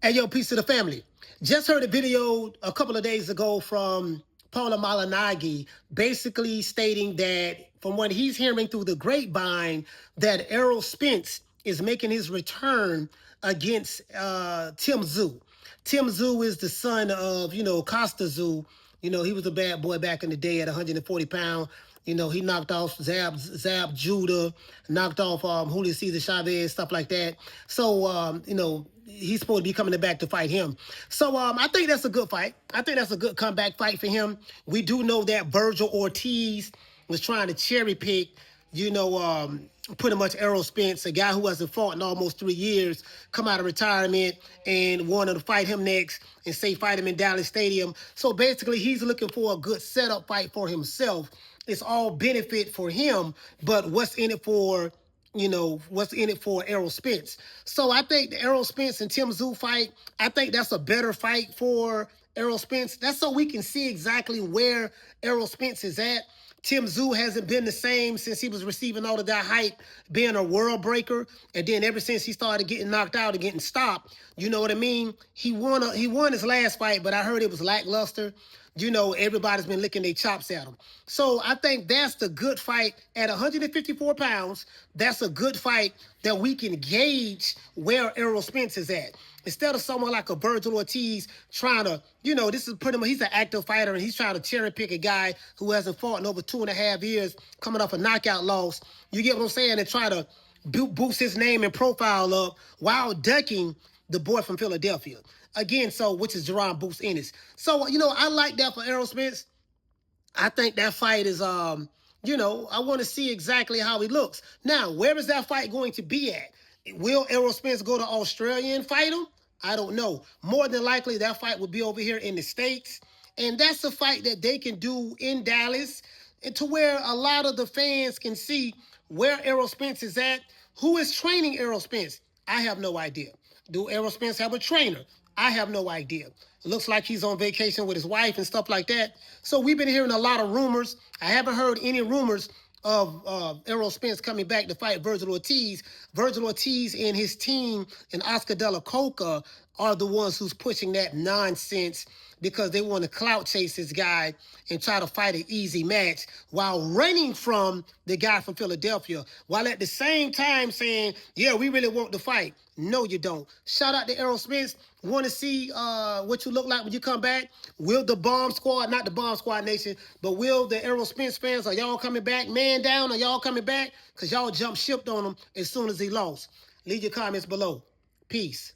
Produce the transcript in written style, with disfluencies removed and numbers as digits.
Hey, yo, peace to the family. Just heard a video a couple of days ago from Paula Malinagi, basically stating that from what he's hearing through the grapevine, that Errol Spence is making his return against Tszyu. Tszyu is the son of, Costa Tszyu. He was a bad boy back in the day at 140 pounds. He knocked off Zab Judah, knocked off Julio Cesar Chavez, stuff like that. So, he's supposed to be coming back to fight him. So I think that's a good fight. I think that's a good comeback fight for him. We do know that Virgil Ortiz was trying to cherry pick, pretty much Errol Spence, a guy who hasn't fought in almost 3 years, come out of retirement and wanted to fight him next and say fight him in Dallas Stadium. So basically, he's looking for a good setup fight for himself. It's all benefit for him, but what's in it for Errol Spence. So I think the Errol Spence and Tszyu fight, I think that's a better fight for Errol Spence. That's so we can see exactly where Errol Spence is at. Tszyu hasn't been the same since he was receiving all of that hype, being a world breaker. And then ever since he started getting knocked out and getting stopped, you know what I mean? He won his last fight, but I heard it was lackluster. Everybody's been licking their chops at him. So I think that's the good fight at 154 pounds. That's a good fight that we can gauge where Errol Spence is at. Instead of someone like a Virgil Ortiz trying to, this is pretty much, he's an active fighter and he's trying to cherry pick a guy who hasn't fought in over 2.5 years, coming off a knockout loss. You get what I'm saying? And try to boost his name and profile up while ducking the boy from Philadelphia. Again, which is Jerron Boots Ennis. So, I like that for Errol Spence. I think that fight is, I want to see exactly how he looks. Now, where is that fight going to be at? Will Errol Spence go to Australia and fight him? I don't know. More than likely, that fight will be over here in the States. And that's a fight that they can do in Dallas, and to where a lot of the fans can see where Errol Spence is at. Who is training Errol Spence? I have no idea. Do Errol Spence have a trainer? I have no idea. It looks like he's on vacation with his wife and stuff like that. So we've been hearing a lot of rumors. I haven't heard any rumors of Errol Spence coming back to fight Virgil Ortiz. Virgil Ortiz and his team and Oscar De La Hoya are the ones who's pushing that nonsense because they want to clout chase this guy and try to fight an easy match while running from the guy from Philadelphia, while at the same time saying, yeah, we really want to fight. No, you don't. Shout out to Errol Spence. Want to see what you look like when you come back? Will the Bomb Squad, not the Bomb Squad Nation, but will the Errol Spence fans, are y'all coming back? Man down, are y'all coming back? Because y'all jumped ship on him as soon as he lost. Leave your comments below. Peace.